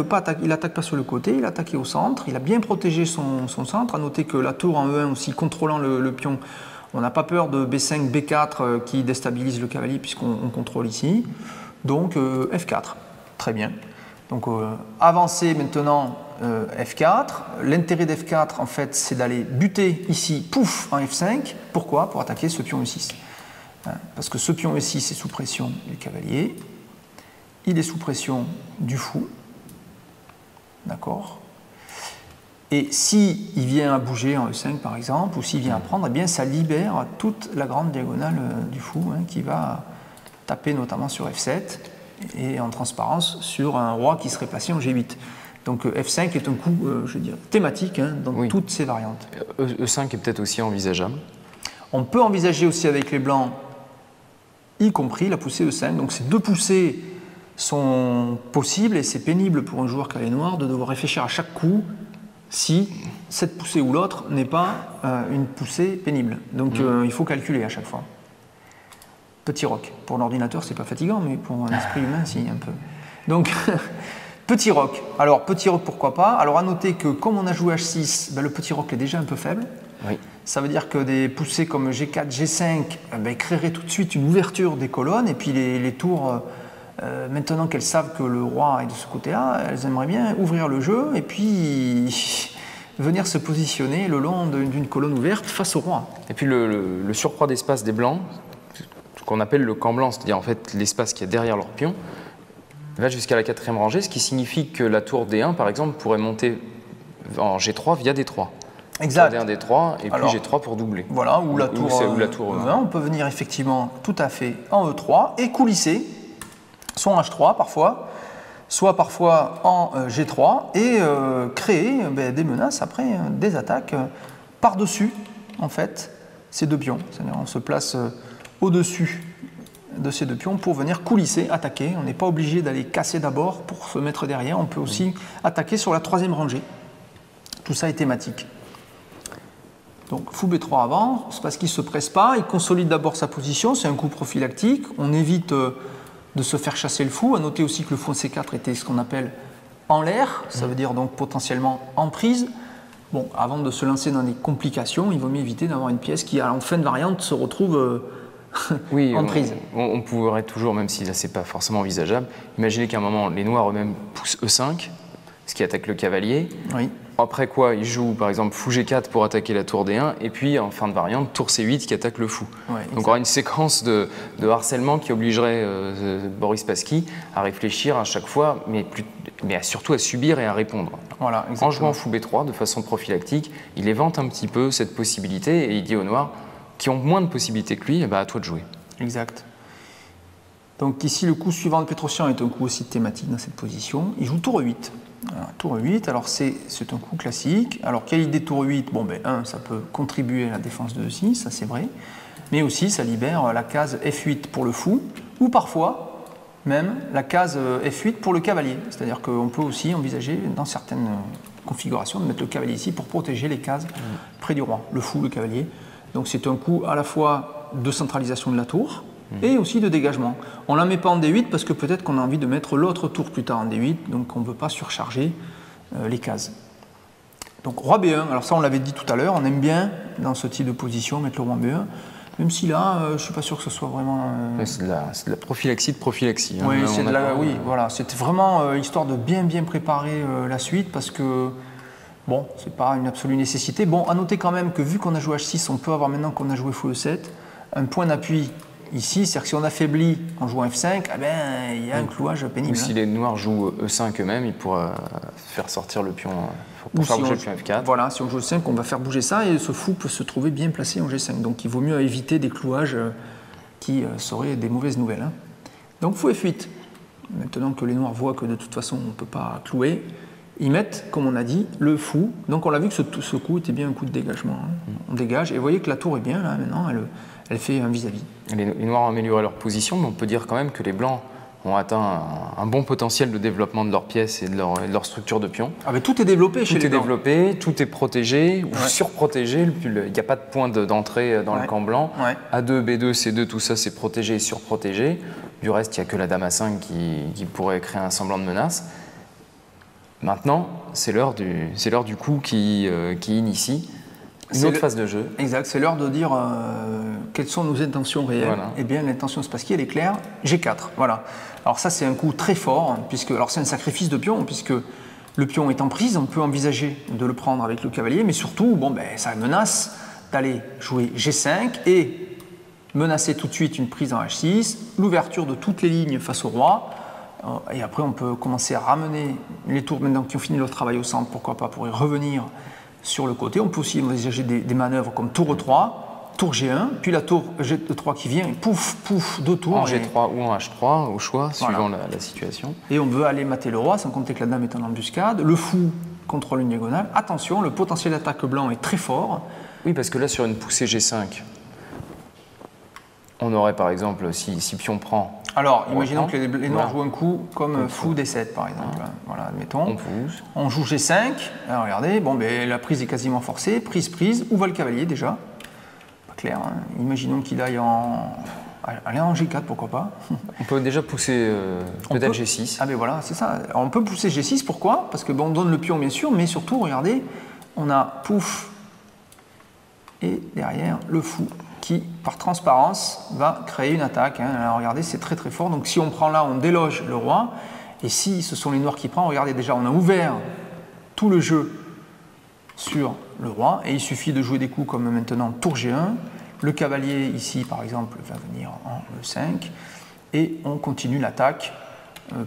n'attaque pas sur le côté, il a attaqué au centre, il a bien protégé son centre. À noter que la tour en E1 aussi contrôlant le pion, on n'a pas peur de B5, B4 qui déstabilise le cavalier puisqu'on contrôle ici. Donc F4. Très bien. Donc avancer maintenant F4. L'intérêt d'F4 en fait c'est d'aller buter ici, pouf, en F5. Pourquoi? Pour attaquer ce pion E6. Hein, parce que ce pion E6 est sous pression du cavalier. Il est sous pression du fou. D'accord? Et s'il vient à bouger en E5 par exemple, ou s'il vient à prendre, eh bien ça libère toute la grande diagonale du fou hein, qui va taper notamment sur F7. Et en transparence sur un roi qui serait placé en G8. Donc F5 est un coup, je dirais, thématique hein, dans toutes ces variantes. E5 est peut-être aussi envisageable. On peut envisager aussi avec les blancs, y compris la poussée E5. Donc ces 2 poussées sont possibles et c'est pénible pour un joueur qui a les noirs de devoir réfléchir à chaque coup si cette poussée ou l'autre n'est pas une poussée pénible. Donc il faut calculer à chaque fois. Petit roc. Pour l'ordinateur, c'est pas fatigant, mais pour un esprit humain, si, un peu. Donc, petit roc. Alors, petit roc, pourquoi pas? Alors, à noter que comme on a joué H6, ben, le petit roc est déjà un peu faible. Oui. Ça veut dire que des poussées comme G4, G5 ben, créeraient tout de suite une ouverture des colonnes, et puis les tours, maintenant qu'elles savent que le roi est de ce côté-là, elles aimeraient bien ouvrir le jeu, et puis venir se positionner le long d'une colonne ouverte face au roi. Et puis le surcroît d'espace des blancs, qu'on appelle le camp blanc, c'est-à-dire en fait l'espace qui est derrière leur pion, va jusqu'à la 4e rangée, ce qui signifie que la tour D1, par exemple, pourrait monter en G3 via D3. Exact. D1, D3, et puis G3 pour doubler. Voilà, ou la tour E1, on peut venir effectivement tout à fait en E3 et coulisser, soit en H3 parfois, soit parfois en G3, et créer des menaces après, des attaques par-dessus, en fait, ces deux pions. C'est-à-dire on se place au-dessus de ces deux pions pour venir coulisser, attaquer. On n'est pas obligé d'aller casser d'abord pour se mettre derrière. On peut aussi attaquer sur la 3e rangée. Tout ça est thématique. Donc fou B3 avant, c'est parce qu'il ne se presse pas, il consolide d'abord sa position, c'est un coup prophylactique. On évite de se faire chasser le fou. À noter aussi que le fou C4 était ce qu'on appelle en l'air, ça veut dire donc potentiellement en prise. Bon, avant de se lancer dans des complications, il vaut mieux éviter d'avoir une pièce qui, en fin de variante, se retrouve oui, en prise. On pourrait toujours, même si là c'est pas forcément envisageable, imaginer qu'à un moment les noirs eux-mêmes poussent E5, ce qui attaque le cavalier. Oui. Après quoi, ils jouent par exemple fou G4 pour attaquer la tour D1, et puis en fin de variante, tour C8 qui attaque le fou. Ouais, donc on aura une séquence de harcèlement qui obligerait Boris Spassky à réfléchir à chaque fois, mais surtout à subir et à répondre. Voilà, en jouant fou B3 de façon prophylactique, il évente un petit peu cette possibilité et il dit aux noirs qui ont moins de possibilités que lui, à toi de jouer. Exact. Donc ici, le coup suivant de Petrosian est un coup aussi thématique dans cette position. Il joue tour E8. Alors, tour E8, alors c'est un coup classique. Alors quelle idée tour E8? Bon, ça peut contribuer à la défense de E6, ça c'est vrai. Mais aussi, ça libère la case F8 pour le fou, ou parfois même la case F8 pour le cavalier. C'est-à-dire qu'on peut aussi envisager, dans certaines configurations, de mettre le cavalier ici pour protéger les cases près du roi, le fou, le cavalier. Donc c'est un coup à la fois de centralisation de la tour et aussi de dégagement. On ne la met pas en D8 parce que peut-être qu'on a envie de mettre l'autre tour plus tard en D8, donc on ne veut pas surcharger les cases. Donc roi B1, alors ça on l'avait dit tout à l'heure, on aime bien dans ce type de position mettre le roi B1, même si là je ne suis pas sûr que ce soit vraiment... C'est de la prophylaxie de prophylaxie. Oui, oui, voilà, c'était vraiment histoire de bien préparer la suite parce que... Bon, ce n'est pas une absolue nécessité. Bon, à noter quand même que vu qu'on a joué H6, on peut avoir maintenant qu'on a joué fou E7, un point d'appui ici, c'est-à-dire que si on affaiblit en jouant F5, il y a un clouage pénible. Ou si les noirs jouent E5 eux-mêmes, ils pourraient faire sortir le pion pour faire bouger le pion F4. Voilà, si on joue E5, on va faire bouger ça et ce fou peut se trouver bien placé en G5. Donc il vaut mieux éviter des clouages qui seraient des mauvaises nouvelles. Hein. Donc fou F8. Maintenant que les noirs voient que de toute façon on ne peut pas clouer, ils mettent, comme on a dit, le fou. Donc on l'a vu que ce coup était bien un coup de dégagement. Hein. On dégage et vous voyez que la tour est bien là maintenant, elle fait un vis-à-vis. Les noirs ont amélioré leur position, mais on peut dire quand même que les blancs ont atteint un bon potentiel de développement de leurs pièces et de leur structure de pion. Ah mais tout est développé chez les blancs. Tout est développé, tout est protégé ou surprotégé. Il n'y a pas de point d'entrée dans le camp blanc. A2, B2, C2, tout ça c'est protégé et surprotégé. Du reste, il n'y a que la dame A5 qui pourrait créer un semblant de menace. Maintenant, c'est l'heure du coup qui initie une autre phase de jeu. Exact, c'est l'heure de dire quelles sont nos intentions réelles. Voilà. Eh bien, l'intention Spassky, elle est claire, G4. Voilà. Alors ça, c'est un coup très fort, alors c'est un sacrifice de pion, puisque le pion est en prise, on peut envisager de le prendre avec le cavalier, mais surtout, ça menace d'aller jouer G5 et menacer tout de suite une prise en H6, l'ouverture de toutes les lignes face au roi. Et après, on peut commencer à ramener les tours maintenant qui ont fini leur travail au centre, pourquoi pas, pour y revenir sur le côté. On peut aussi envisager des manœuvres comme tour E3, tour G1, puis la tour G3 qui vient, et pouf, deux tours. En G3 ou en H3, au choix, suivant la situation. Et on veut aller mater le roi, sans compter que la dame est en embuscade. Le fou contrôle une diagonale. Attention, le potentiel d'attaque blanc est très fort. Oui, parce que là, sur une poussée G5, on aurait par exemple, si pion prend, Alors, imaginons que les noirs jouent un coup comme fou D7 par exemple. Voilà, admettons. On joue G5. Alors, regardez, bon, ben, la prise est quasiment forcée. Prise. Où va le cavalier déjà? Pas clair. Hein. Imaginons qu'il aille aller en G4, pourquoi pas. On peut déjà pousser peut-être G6. Ah ben voilà, c'est ça. Alors, on peut pousser G6, pourquoi? Parce que bon, on donne le pion bien sûr, mais surtout, regardez, on a pouf et derrière le fou qui, par transparence, va créer une attaque. Hein. Alors regardez, c'est très très fort. Donc si on prend là, on déloge le roi. Et si ce sont les noirs qui prennent, regardez déjà, on a ouvert tout le jeu sur le roi. Et il suffit de jouer des coups comme maintenant tour G1. Le cavalier ici, par exemple, va venir en E5. Et on continue l'attaque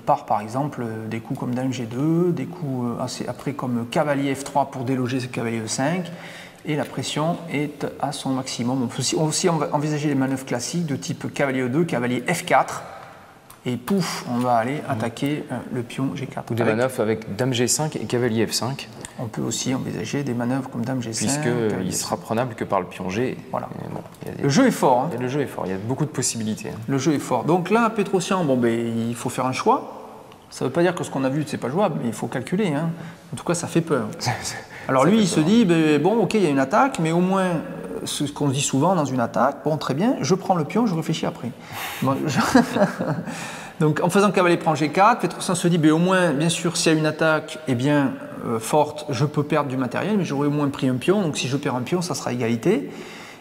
par exemple, des coups comme dame G2, des coups après comme cavalier F3 pour déloger ce cavalier E5. Et la pression est à son maximum. On peut aussi envisager les manœuvres classiques de type cavalier E2, cavalier F4. Et pouf, on va aller attaquer le pion G4. Ou des manœuvres avec dame G5 et cavalier F5. On peut aussi envisager des manœuvres comme dame G5. Puisqu'il sera prenable que par le pion G. Voilà. Bon, le jeu est fort. Hein. Le jeu est fort, il y a beaucoup de possibilités. Le jeu est fort. Donc là, Petrosian, bon, ben, il faut faire un choix. Ça ne veut pas dire que ce qu'on a vu, c'est pas jouable, mais il faut calculer. Hein. En tout cas, ça fait peur. Alors lui, il se dit, ben, bon, ok, il y a une attaque, mais au moins, ce qu'on dit souvent dans une attaque, bon, très bien, je prends le pion, je réfléchis après. Bon, donc, en faisant cavalier prend G4, Petrosian se dit, ben, au moins, bien sûr, s'il y a une attaque, eh bien, forte, je peux perdre du matériel, mais j'aurais au moins pris un pion, donc si je perds un pion, ça sera égalité.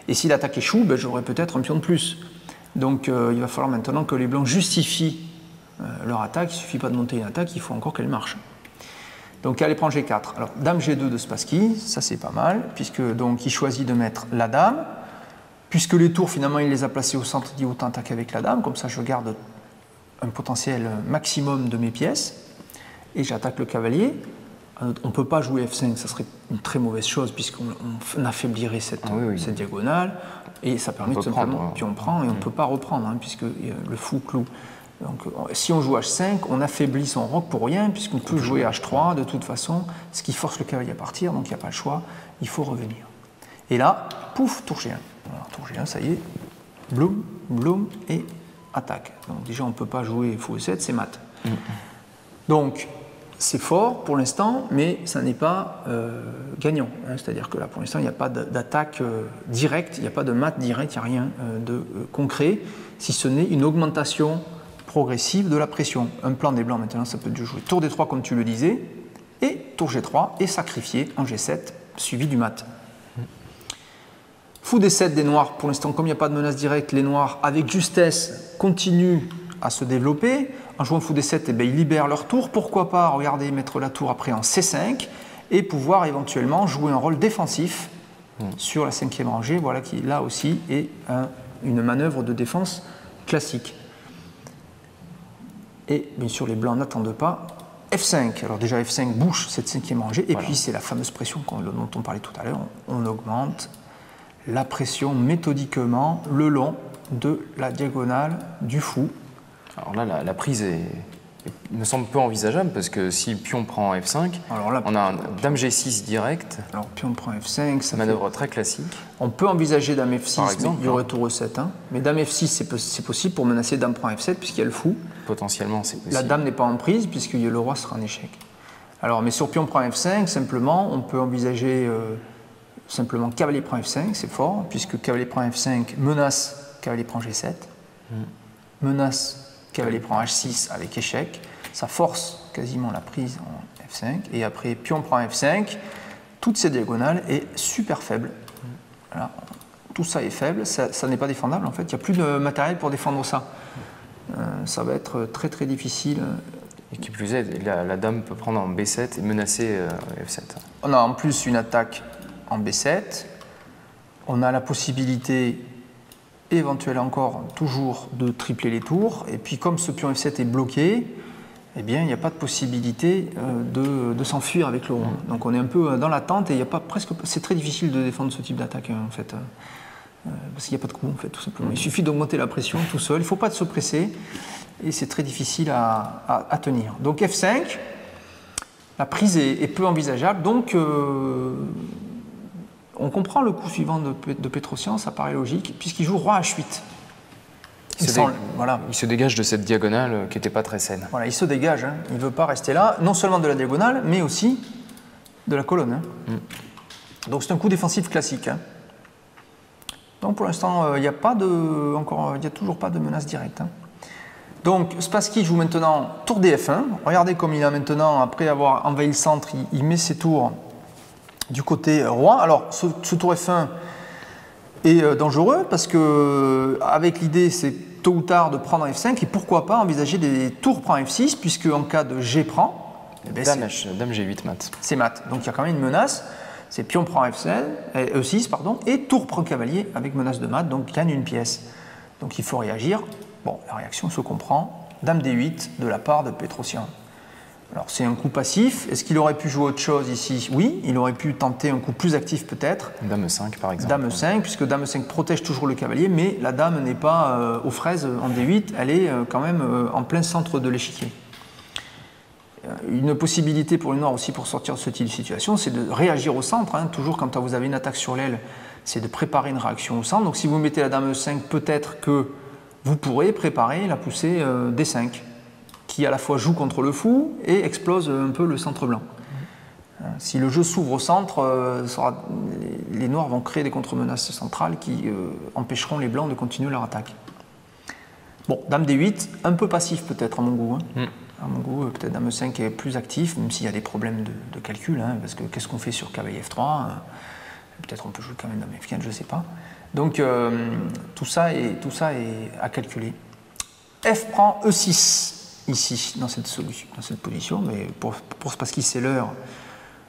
Et si l'attaque échoue, ben, j'aurai peut-être un pion de plus. Donc, il va falloir maintenant que les blancs justifient leur attaque. Il ne suffit pas de monter une attaque, il faut encore qu'elle marche. Donc cavalier prend G4. Alors dame G2 de Spassky, ça c'est pas mal, puisque donc il choisit de mettre la dame, puisque les tours finalement il les a placés au centre, il dit autant attaquer avec la dame, comme ça je garde un potentiel maximum de mes pièces, et j'attaque le cavalier. On ne peut pas jouer F5, ça serait une très mauvaise chose, puisqu'on affaiblirait cette diagonale, et ça permet tout simplement, puis on prend, et on ne peut pas reprendre, hein, puisque le fou cloue. Donc, si on joue H5, on affaiblit son roc pour rien, puisqu'on peut jouer H3 de toute façon, ce qui force le cavalier à partir, donc il n'y a pas le choix, il faut revenir. Et là, pouf, tour G1. Alors, tour G1, ça y est, bloum, bloum, et attaque. Donc déjà, on ne peut pas jouer fou E7, c'est mat. Donc, c'est fort pour l'instant, mais ça n'est pas gagnant. Hein, c'est-à-dire que là, pour l'instant, il n'y a pas d'attaque directe, il n'y a pas de mat direct, il n'y a rien de concret, si ce n'est une augmentation progressive de la pression. Un plan des blancs maintenant, ça peut jouer tour D3 comme tu le disais, et tour G3 et sacrifié en G7 suivi du mat. Fou D7 des noirs, pour l'instant comme il n'y a pas de menace directe, les noirs avec justesse continuent à se développer. En jouant fou D7, eh bien, ils libèrent leur tour. Pourquoi pas, regardez, mettre la tour après en C5 et pouvoir éventuellement jouer un rôle défensif sur la 5e rangée, voilà qui là aussi est une manœuvre de défense classique. Et bien sûr, les blancs n'attendent pas. F5, alors déjà F5 bouche cette 5e rangée, et puis c'est la fameuse pression dont on parlait tout à l'heure, on augmente la pression méthodiquement le long de la diagonale du fou. Alors là, la prise me semble peu envisageable, parce que si le pion prend F5, alors là, on a un dame G6 direct. Alors pion prend F5, ça manœuvre très classique. On peut envisager dame F6, par exemple, mais il y aurait tour E7. Hein. Mais dame F6, c'est possible pour menacer dame prend F7, puisqu'il y a le fou. Potentiellement, c'est possible. La dame n'est pas en prise, puisque le roi sera en échec. Alors, mais sur pion prend F5, simplement, on peut envisager simplement cavalier prend F5, c'est fort, puisque cavalier prend F5 menace cavalier prend G7, menace cavalier prend H6 avec échec, ça force quasiment la prise en F5, et après pion prend F5, toute cette diagonale est super faible. Voilà. Tout ça est faible, ça n'est pas défendable en fait, il n'y a plus de matériel pour défendre ça. Ça va être très très difficile. Et qui plus est, la dame peut prendre en B7 et menacer F7. On a en plus une attaque en B7, on a la possibilité éventuelle encore toujours de tripler les tours, et puis comme ce pion F7 est bloqué, eh bien il n'y a pas de possibilité de s'enfuir avec le roi. Donc on est un peu dans l'attente, et il y a pas presque, c'est très difficile de défendre ce type d'attaque en fait. Parce qu'il n'y a pas de coup en fait, tout simplement. Il suffit d'augmenter la pression tout seul, il ne faut pas se presser, et c'est très difficile à tenir. Donc F5, la prise est peu envisageable, donc on comprend le coup suivant de Petrosian, ça paraît logique, puisqu'il joue roi H8. Il se dégage de cette diagonale qui n'était pas très saine. Voilà, il se dégage, hein. Il ne veut pas rester là, non seulement de la diagonale, mais aussi de la colonne. Hein. Donc c'est un coup défensif classique. Hein. Donc pour l'instant, il n'y a toujours pas de menace directe. Hein. Donc Spassky joue maintenant tour DF1. Regardez comme il a maintenant, après avoir envahi le centre, il met ses tours du côté roi. Alors ce tour F1 est dangereux parce que avec l'idée c'est tôt ou tard de prendre F5 et pourquoi pas envisager des tours prend F6 puisque en cas de G prend, dame G8 mat. C'est mat. Donc il y a quand même une menace. C'est pion prend E6 pardon, et tour prend cavalier avec menace de mat, donc gagne une pièce. Donc il faut réagir. Bon, la réaction se comprend. Dame D8 de la part de Petrosian. Alors c'est un coup passif. Est-ce qu'il aurait pu jouer autre chose ici? Oui, il aurait pu tenter un coup plus actif peut-être. Dame 5 par exemple. Dame 5, puisque Dame 5 protège toujours le cavalier, mais la dame n'est pas aux fraises en D8, elle est quand même en plein centre de l'échiquier. Une possibilité pour les noirs aussi pour sortir de ce type de situation, c'est de réagir au centre. Hein. Toujours quand vous avez une attaque sur l'aile, c'est de préparer une réaction au centre. Donc si vous mettez la dame E5, peut-être que vous pourrez préparer la poussée D5, qui à la fois joue contre le fou et explose un peu le centre blanc. Si le jeu s'ouvre au centre, les noirs vont créer des contre-menaces centrales qui empêcheront les blancs de continuer leur attaque. Bon, dame D8, un peu passif peut-être à mon goût. Hein. À mon goût, peut-être dame 5 est plus actif, même s'il y a des problèmes de calcul, hein, parce que qu'est-ce qu'on fait sur cavalier F3 peut-être on peut jouer quand même dame F4, je ne sais pas. Donc tout ça est à calculer. F prend E6, ici, dans cette position, mais pour Spassky, c'est l'heure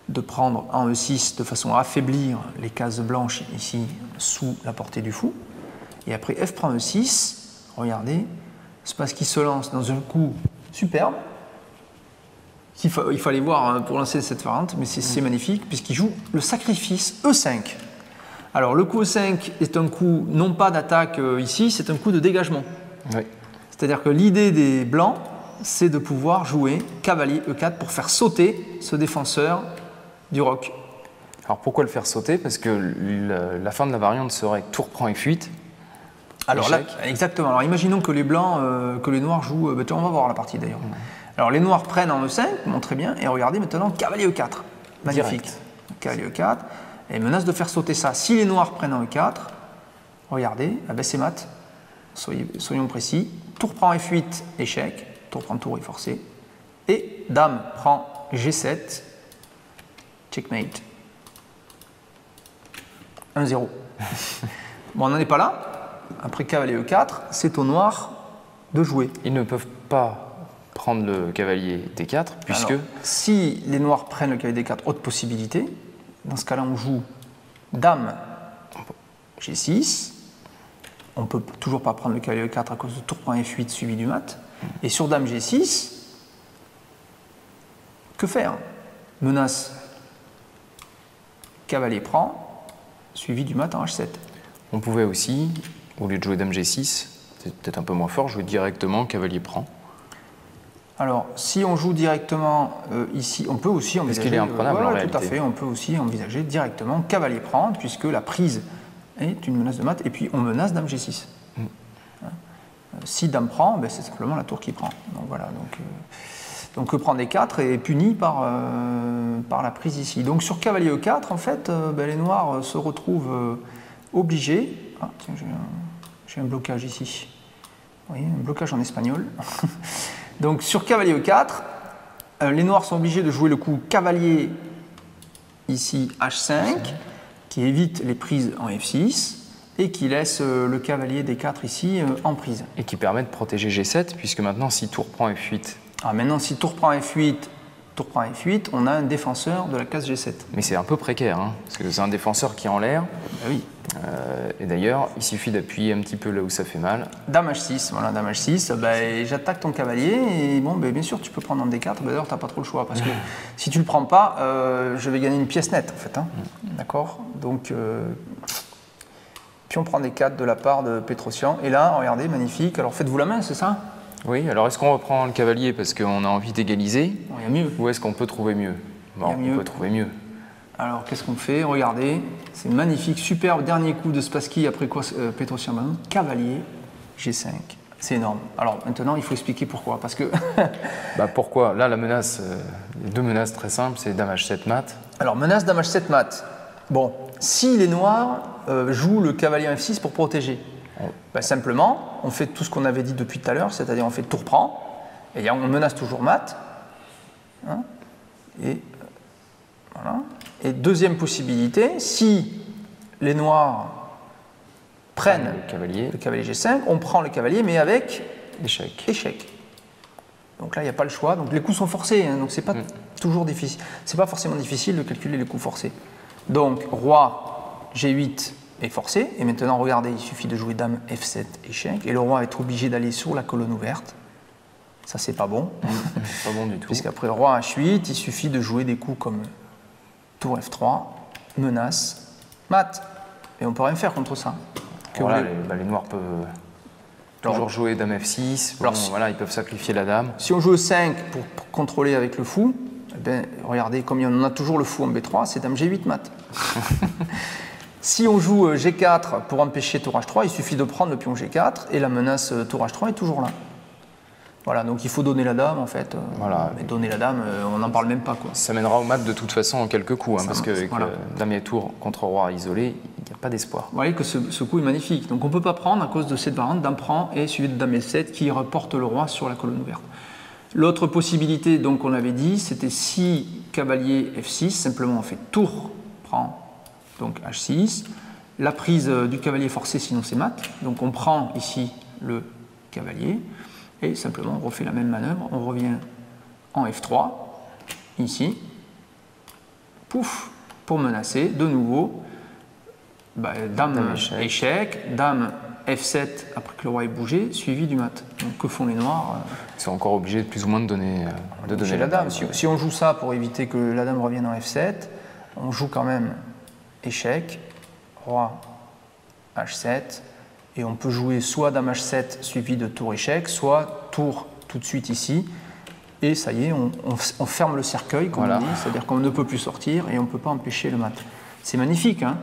de prendre en E6 de façon à affaiblir les cases blanches ici, sous la portée du fou. Et après F prend E6, regardez, Spassky se lance dans un coup superbe. Il fallait voir pour lancer cette variante, mais c'est magnifique puisqu'il joue le sacrifice E5. Alors le coup E5 est un coup non pas d'attaque ici, c'est un coup de dégagement. Oui. C'est-à-dire que l'idée des blancs, c'est de pouvoir jouer cavalier E4 pour faire sauter ce défenseur du roc. Alors pourquoi le faire sauter? Parce que la fin de la variante serait tour prend F8. Alors là, exactement. Alors imaginons que les blancs, que les noirs jouent. On va voir la partie d'ailleurs. Alors les noirs prennent en E5, très bien, et regardez maintenant cavalier E4. Magnifique. Direct. Cavalier E4. Et menace de faire sauter ça. Si les noirs prennent en E4, regardez, c'est mat. Soyons précis. Tour prend F8, échec. Tour prend tour est forcé. Et dame prend G7, checkmate. 1-0. Bon, on n'en est pas là. Après cavalier E4, c'est aux noirs de jouer. Ils ne peuvent pas prendre le cavalier D4, puisque... Alors, si les noirs prennent le cavalier D4, autre possibilité. Dans ce cas-là, on joue dame G6. On ne peut toujours pas prendre le cavalier E4 à cause de tour prend F8 suivi du mat. Et sur dame G6, que faire? Menace cavalier prend, suivi du mat en H7. On pouvait aussi, au lieu de jouer dame G6, c'est peut-être un peu moins fort, jouer directement cavalier prend. Alors, si on joue directement ici, on peut aussi envisager... Est-ce qu'il est imprenable en réalité? Tout à fait, on peut aussi envisager directement cavalier prend, puisque la prise est une menace de mat, et puis on menace dame G6. Si dame prend, c'est simplement la tour qui prend. Donc voilà, donc prend D4 est puni par la prise ici. Donc sur cavalier E4, en fait, les noirs se retrouvent obligés... Ah, tiens, j'ai un blocage ici. Vous voyez, un blocage en espagnol. Donc sur cavalier E4, les noirs sont obligés de jouer le coup cavalier ici H5, qui évite les prises en F6 et qui laisse le cavalier D4 ici en prise. Et qui permet de protéger G7, puisque maintenant si tour prend F8... Ah, maintenant si tour prend F8, on a un défenseur de la case G7. Mais c'est un peu précaire, hein, parce que c'est un défenseur qui est en l'air. Oui. Et d'ailleurs, il suffit d'appuyer un petit peu là où ça fait mal. Dame H6, voilà, dame H6, j'attaque ton cavalier, et bon, bien sûr, tu peux prendre en D4, d'ailleurs, tu n'as pas trop le choix, parce que si tu ne le prends pas, je vais gagner une pièce nette, en fait. Hein. D'accord? Donc, pion prend D4 de la part de Petrosian, et là, regardez, magnifique, alors faites-vous la main, c'est ça? Oui, alors est-ce qu'on reprend le cavalier parce qu'on a envie d'égaliser? Il y a mieux. Ou est-ce qu'on peut trouver mieux? Bon, on peut trouver mieux. Alors, qu'est-ce qu'on fait? Regardez, c'est magnifique, superbe dernier coup de Spassky après quoi Petrosian, cavalier G5. C'est énorme. Alors maintenant, il faut expliquer pourquoi. Parce que pourquoi? Là, la menace, les deux menaces très simples, c'est dame H7 mat. Alors, menace dame H7 mat. Bon, si les noirs jouent le cavalier F6 pour protéger, simplement, on fait tout ce qu'on avait dit depuis tout à l'heure, c'est-à-dire on fait tour prend, et on menace toujours mat. Hein, et voilà. Et deuxième possibilité, si les noirs prennent le cavalier G5, on prend le cavalier, mais avec échec. Donc là, il n'y a pas le choix. Donc les coups sont forcés, hein, donc c'est pas toujours difficile. C'est pas forcément difficile de calculer les coups forcés. Donc roi G8 est forcé, et maintenant regardez, il suffit de jouer dame F7 échec, et le roi va être obligé d'aller sur la colonne ouverte. Ça, c'est pas bon. Pas bon du tout. Puisqu'après roi H8, il suffit de jouer des coups comme tour F3, menace, mat. Et on peut rien faire contre ça. Voilà, les noirs peuvent toujours jouer dame F6. Bon, voilà, ils peuvent sacrifier la dame. Si on joue E5 pour contrôler avec le fou, regardez, comme on a toujours le fou en B3, c'est dame G8 mat. Si on joue G4 pour empêcher tour H3, il suffit de prendre le pion G4 et la menace tour H3 est toujours là. Voilà, donc il faut donner la dame en fait. Voilà. Mais donner la dame, on n'en parle même pas, quoi. Ça mènera au mat de toute façon en quelques coups, hein, parce que dame et tour contre roi isolé, il n'y a pas d'espoir. Vous voyez que ce coup est magnifique. Donc on ne peut pas prendre à cause de cette variante, dame prend et suivi de dame F7 qui reporte le roi sur la colonne ouverte. L'autre possibilité, donc on avait dit, c'était si cavalier F6, simplement on fait tour prend, donc H6, la prise du cavalier forcé, sinon c'est mat. Donc on prend ici le cavalier. Et simplement, on refait la même manœuvre, on revient en F3, ici, pouf, pour menacer, de nouveau, dame échec, dame F7 après que le roi est bougé, suivi du mat. Donc que font les noirs? Ils sont encore obligés plus ou moins de donner la dame. Si on joue ça pour éviter que la dame revienne en F7, on joue quand même échec, roi H7, et on peut jouer soit dame H7 suivi de tour échec, soit tour tout de suite ici, et ça y est, on ferme le cercueil, comme on dit, c'est-à-dire qu'on ne peut plus sortir et on ne peut pas empêcher le mat. C'est magnifique, hein?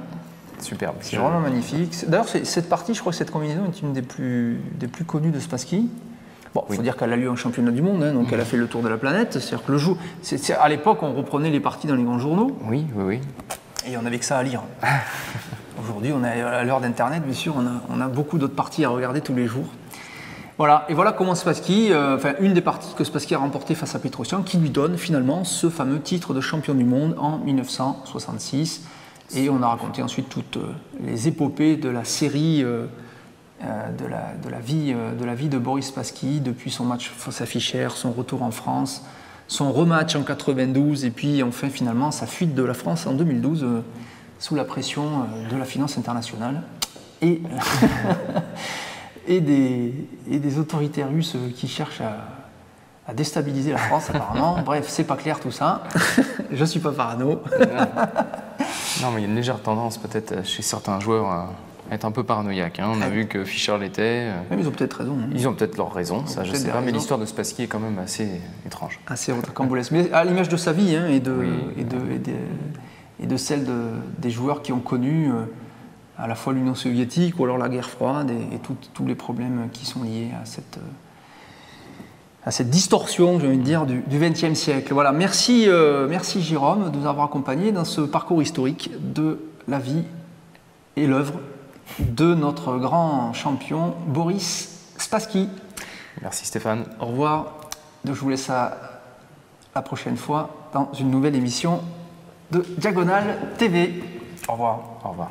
Superbe. C'est vraiment magnifique. D'ailleurs, cette partie, je crois que cette combinaison est une des plus connues de Spassky. Bon, il faut dire qu'elle a lieu en championnat du monde, hein, donc elle a fait le tour de la planète. C'est-à-dire que le jour, à l'époque, on reprenait les parties dans les grands journaux. Oui. Et on n'avait que ça à lire. Aujourd'hui, à l'heure d'Internet, bien sûr, on a beaucoup d'autres parties à regarder tous les jours. Voilà, et voilà comment Spassky, une des parties que Spassky a remportées face à Petrosian, qui lui donne finalement ce fameux titre de champion du monde en 1966. Et on a raconté ensuite toutes les épopées de la série de la vie de Boris Spassky, depuis son match face à Fischer, son retour en France, son rematch en 92, et puis enfin finalement sa fuite de la France en 2012 sous la pression de la finance internationale et, et des autorités russes qui cherchent à déstabiliser la France apparemment. Bref, c'est pas clair tout ça. Je suis pas parano. Non, mais il y a une légère tendance peut-être chez certains joueurs à être un peu paranoïaques. Hein. On a vu que Fischer l'était. Ils ont peut-être raison. Hein. Ils ont peut-être leur raison, ça je sais pas, mais l'histoire de Spassky est quand même assez étrange. Assez rocambolesque. Mais à l'image de sa vie hein, et de celle des joueurs qui ont connu à la fois l'Union soviétique ou alors la guerre froide et tous les problèmes qui sont liés à cette distorsion, j'ai envie de dire, du XXe siècle. Voilà, merci Jérôme de nous avoir accompagnés dans ce parcours historique de la vie et l'œuvre de notre grand champion Boris Spassky. Merci Stéphane. Au revoir. Je vous laisse à la prochaine fois dans une nouvelle émission de Diagonale TV. Au revoir. Au revoir.